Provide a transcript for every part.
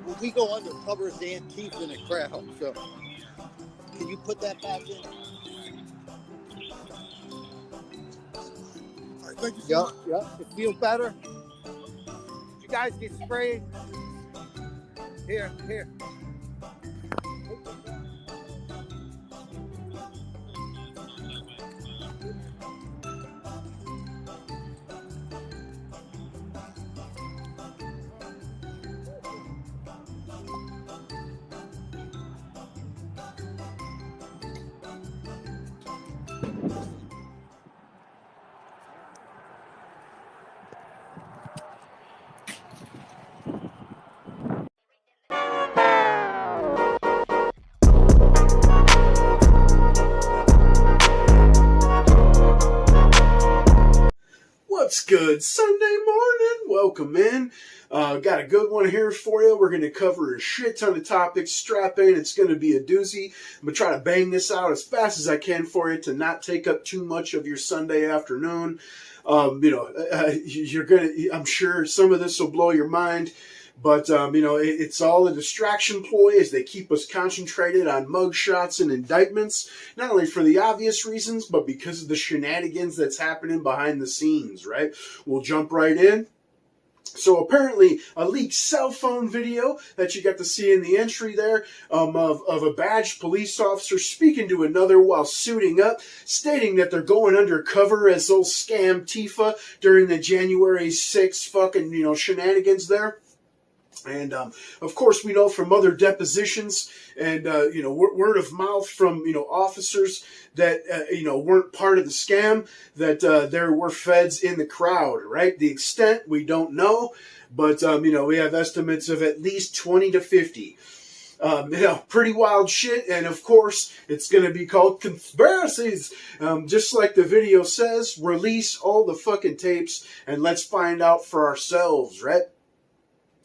Well, we go undercover as Antifa in a crowd, so can you put that back in? All right, thank you so much. Yep. It feels better. Did you guys get sprayed? Here. What's good? Sunday morning. Welcome in. Got a good one here for you. We're going to cover a shit ton of topics. Strap in. It's going to be a doozy. I'm going to try to bang this out as fast as I can for you to not take up too much of your Sunday afternoon. You're going to, I'm sure some of this will blow your mind. But, it's all a distraction ploy as they keep us concentrated on mugshots and indictments, not only for the obvious reasons, but because of the shenanigans that's happening behind the scenes, right? We'll jump right in. So apparently a leaked cell phone video that you got to see in the entry there of a badged police officer speaking to another while suiting up, stating that they're going undercover as old scam Tifa during the January 6th fucking, shenanigans there. And, of course, we know from other depositions and, word of mouth from, officers that, weren't part of the scam, that there were feds in the crowd, right? The extent, we don't know, but, we have estimates of at least 20 to 50. Pretty wild shit, and of course, it's going to be called conspiracies. Just like the video says, release all the fucking tapes, and let's find out for ourselves, right?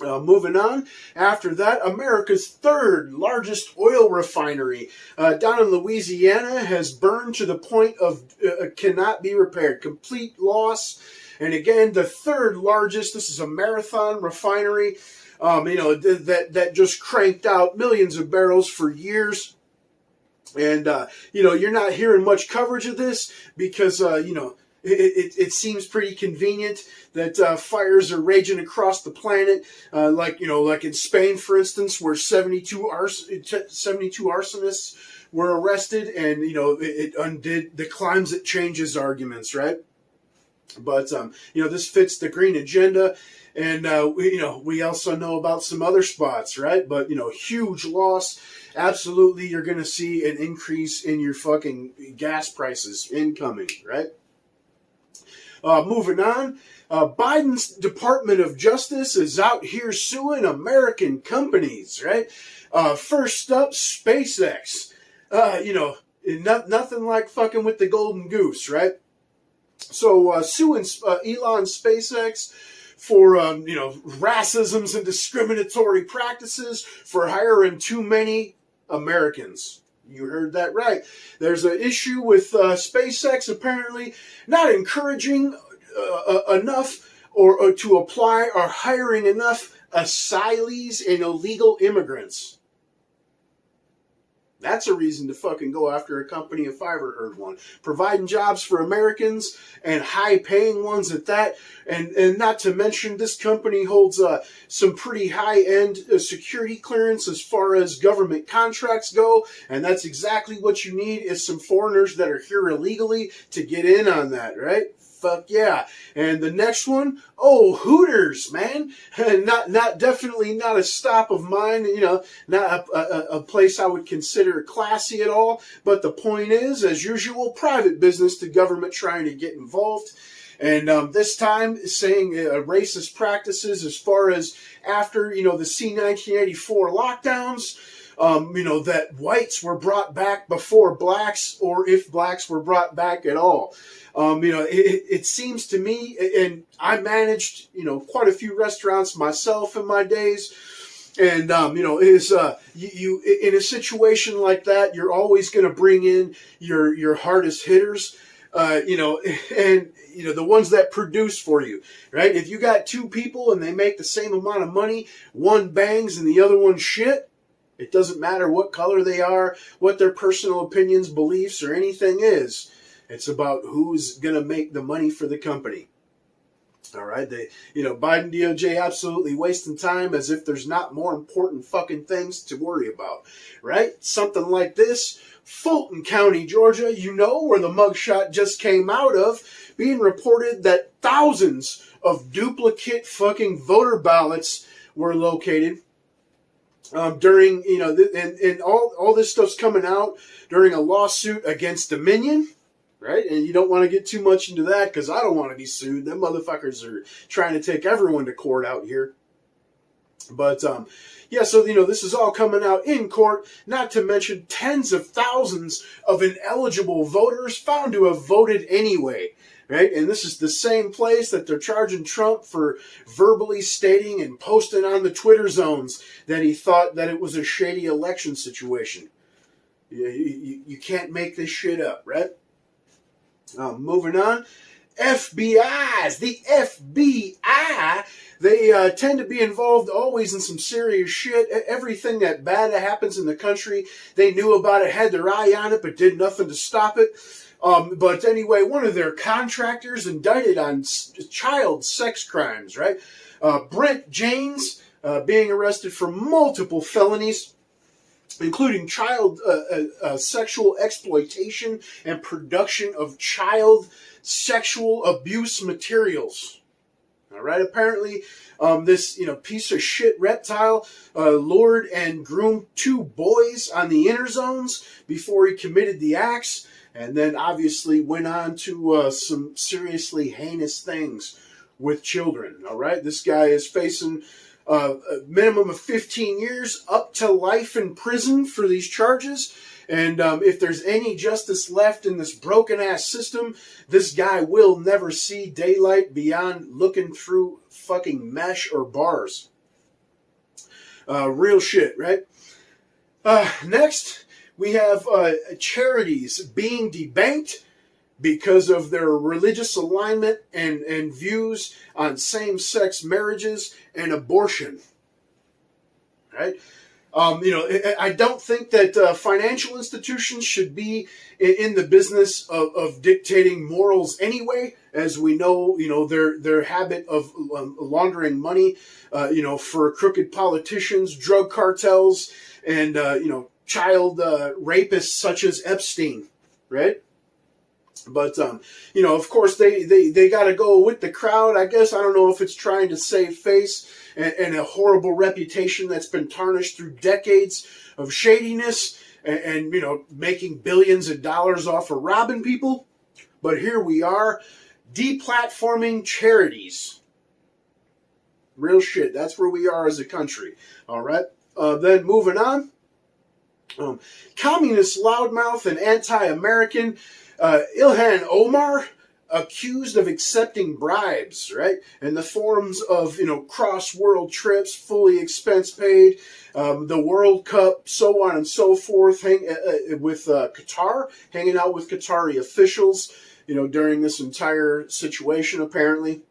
Moving on, after that, America's third largest oil refinery down in Louisiana has burned to the point of cannot be repaired. Complete loss. And again, the third largest, this is a Marathon refinery, that just cranked out millions of barrels for years. And, you're not hearing much coverage of this because, it seems pretty convenient that fires are raging across the planet, like in Spain, for instance, where 72 arsonists were arrested, and it undid the climate changes arguments, right? But this fits the green agenda, and we also know about some other spots, right? But huge loss. Absolutely, you're going to see an increase in your fucking gas prices incoming, right? Moving on, Biden's Department of Justice is out here suing American companies, right? First up, SpaceX. Nothing like fucking with the golden goose, right? So, suing Elon SpaceX for, racisms and discriminatory practices for hiring too many Americans. You heard that right. There's an issue with SpaceX apparently not encouraging enough or to apply or hiring enough asylees and illegal immigrants. That's a reason to fucking go after a company if I ever heard one. Providing jobs for Americans and high-paying ones at that. And not to mention, this company holds some pretty high-end security clearance as far as government contracts go. And that's exactly what you need is some foreigners that are here illegally to get in on that, right? Fuck yeah. And the next one, Hooters, man. Definitely not a stop of mine, not a place I would consider classy at all. But the point is, as usual, private business to government trying to get involved. And this time saying racist practices as far as after, the C-1984 lockdowns. That whites were brought back before blacks, or if blacks were brought back at all. It seems to me, and I managed, quite a few restaurants myself in my days. And, you in a situation like that, you're always going to bring in your hardest hitters. and the ones that produce for you, right? If you got two people and they make the same amount of money, one bangs and the other one shit, it doesn't matter what color they are, what their personal opinions, beliefs, or anything is. It's about who's going to make the money for the company. All right, Biden DOJ absolutely wasting time as if there's not more important fucking things to worry about, right? Something like this, Fulton County, Georgia, where the mugshot just came out of, being reported that thousands of duplicate fucking voter ballots were located during, and all this stuff's coming out during a lawsuit against Dominion. Right? And you don't want to get too much into that because I don't want to be sued. Them motherfuckers are trying to take everyone to court out here. But, so, this is all coming out in court, not to mention tens of thousands of ineligible voters found to have voted anyway. Right? And this is the same place that they're charging Trump for verbally stating and posting on the Twitter zones that he thought that it was a shady election situation. You can't make this shit up, right? Moving on, FBIs. The FBI, they tend to be involved always in some serious shit. Everything that bad that happens in the country, they knew about it, had their eye on it, but did nothing to stop it. But anyway, one of their contractors indicted on child sex crimes, right? Brent James being arrested for multiple felonies, including child sexual exploitation and production of child sexual abuse materials. All right, apparently this piece of shit reptile lured and groomed two boys on the inner zones before he committed the acts, and then obviously went on to some seriously heinous things with children. All right, this guy is facing a minimum of 15 years up to life in prison for these charges. And if there's any justice left in this broken-ass system, this guy will never see daylight beyond looking through fucking mesh or bars. Real shit, right? Next, we have charities being debanked because of their religious alignment and views on same-sex marriages and abortion. Right? I don't think that financial institutions should be in the business of dictating morals anyway, as we know, their habit of laundering money, for crooked politicians, drug cartels, and, child rapists such as Epstein, right? But, of course, they got to go with the crowd, I guess. I don't know if it's trying to save face and a horrible reputation that's been tarnished through decades of shadiness and making billions of dollars off of robbing people. But here we are, deplatforming charities. Real shit. That's where we are as a country. All right. Then moving on. Communist loudmouth and anti-American Ilhan Omar accused of accepting bribes, right? In the forms of, cross-world trips, fully expense paid, the World Cup, so on and so forth, with Qatar, hanging out with Qatari officials, during this entire situation, apparently.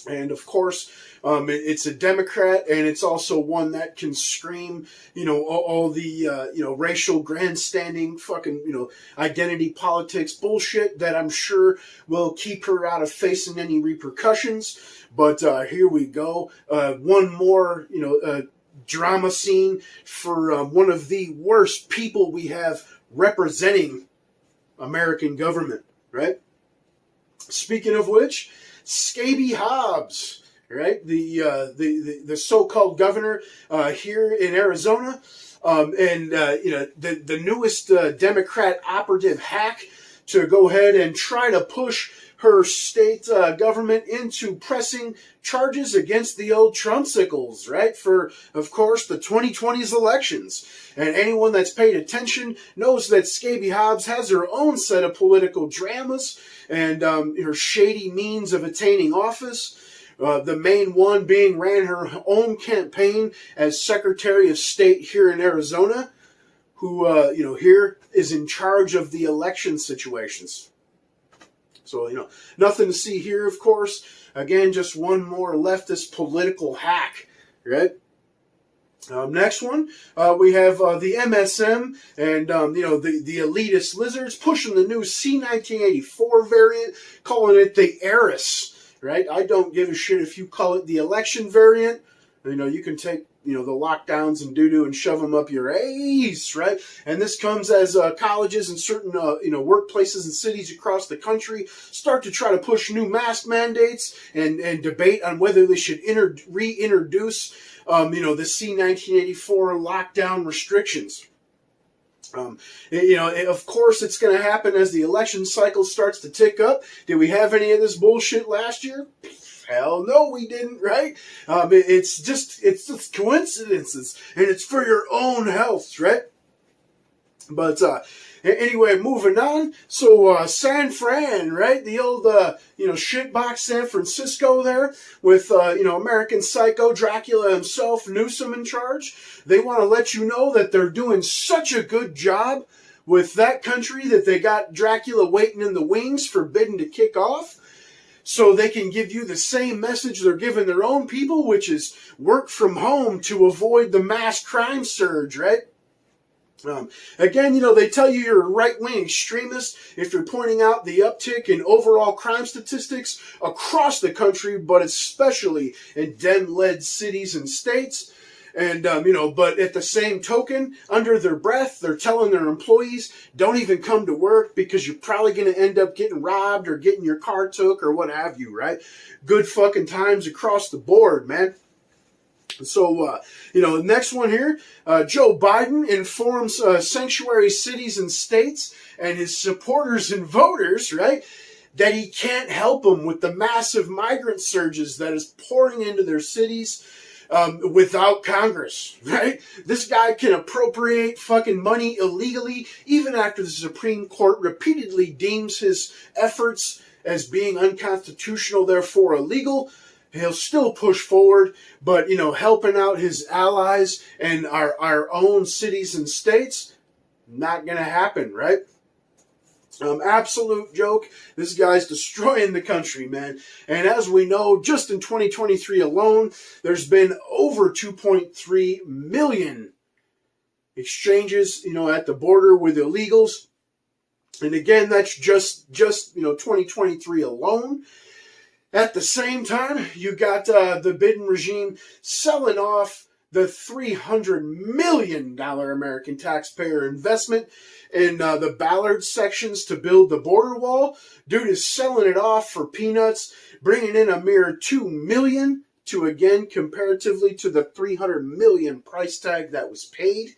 And of course, it's a Democrat, and it's also one that can scream, all the, racial grandstanding, fucking, identity politics bullshit that I'm sure will keep her out of facing any repercussions. But here we go. One more, drama scene for one of the worst people we have representing American government, right? Speaking of which, Scaby Hobbs, right? The so-called governor here in Arizona, and the newest Democrat operative hack to go ahead and try to push her state government into pressing charges against the old Trumpsicles, right? For, of course, the 2020's elections. And anyone that's paid attention knows that Scaby Hobbs has her own set of political dramas and her shady means of attaining office. The main one being ran her own campaign as Secretary of State here in Arizona, who, here is in charge of the election situations. So, nothing to see here, of course. Again, just one more leftist political hack, right? Next one, we have the MSM and, the elitist lizards pushing the new C1984 variant, calling it the Eris, right? I don't give a shit if you call it the election variant. You can take, the lockdowns and doo-doo and shove them up your ace, right? And this comes as colleges and certain, workplaces and cities across the country start to try to push new mask mandates and debate on whether they should reintroduce, the C1984 lockdown restrictions. Of course, it's going to happen as the election cycle starts to tick up. Did we have any of this bullshit last year? Hell no, we didn't, right? It's just coincidences, and it's for your own health, right? But anyway, moving on. So San Fran, right? The old shitbox San Francisco there with American Psycho Dracula himself, Newsom in charge. They want to let you know that they're doing such a good job with that country that they got Dracula waiting in the wings, forbidden to kick off. So they can give you the same message they're giving their own people, which is work from home to avoid the mass crime surge, right? Again, they tell you you're a right-wing extremist if you're pointing out the uptick in overall crime statistics across the country, but especially in Dem-led cities and states. And, but at the same token, under their breath, they're telling their employees, don't even come to work because you're probably going to end up getting robbed or getting your car took or what have you, right? Good fucking times across the board, man. So, next one here, Joe Biden informs sanctuary cities and states and his supporters and voters, right, that he can't help them with the massive migrant surges that is pouring into their cities without Congress, right? This guy can appropriate fucking money illegally even after the Supreme Court repeatedly deems his efforts as being unconstitutional, therefore illegal. He'll still push forward, but, helping out his allies and our own cities and states, not going to happen, right? Absolute joke. This guy's destroying the country, man. And as we know, just in 2023 alone, there's been over 2.3 million exchanges, at the border with illegals. And again, that's just 2023 alone. At the same time, you got the Biden regime selling off the $300 million American taxpayer investment in the Ballard sections to build the border wall. Dude is selling it off for peanuts, bringing in a mere $2 million to, again, comparatively to the $300 million price tag that was paid.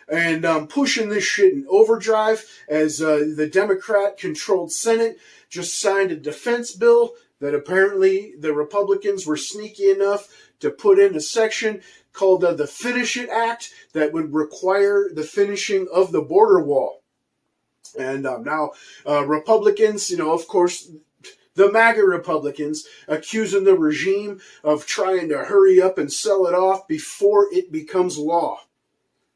And pushing this shit in overdrive as the Democrat-controlled Senate just signed a defense bill that apparently the Republicans were sneaky enough to put in a section called the Finish It Act that would require the finishing of the border wall. And now Republicans, of course, the MAGA Republicans, accusing the regime of trying to hurry up and sell it off before it becomes law.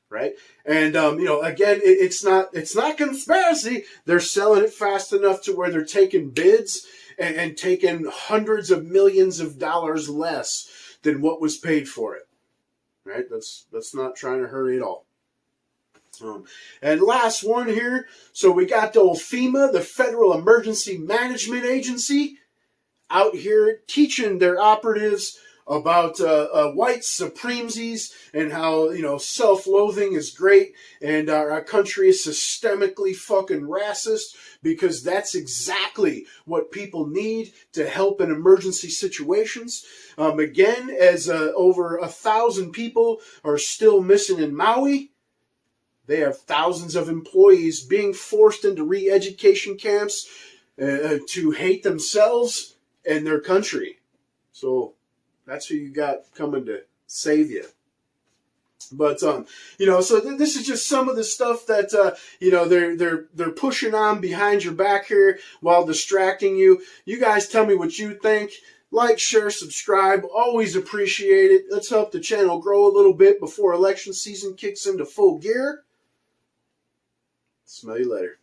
Right? And, again, it's not conspiracy. They're selling it fast enough to where they're taking bids and taking hundreds of millions of dollars less than what was paid for it. Right? That's not trying to hurry at all. And last one here. So we got the old FEMA, the Federal Emergency Management Agency, out here teaching their operatives about white supremacies and how, self-loathing is great and our country is systemically fucking racist, because that's exactly what people need to help in emergency situations. Again, as over 1,000 people are still missing in Maui, they have thousands of employees being forced into re-education camps to hate themselves and their country. So that's who you got coming to save you. But, so this is just some of the stuff that, they're pushing on behind your back here while distracting you. You guys tell me what you think. Like, share, subscribe. Always appreciate it. Let's help the channel grow a little bit before election season kicks into full gear. Smell you later.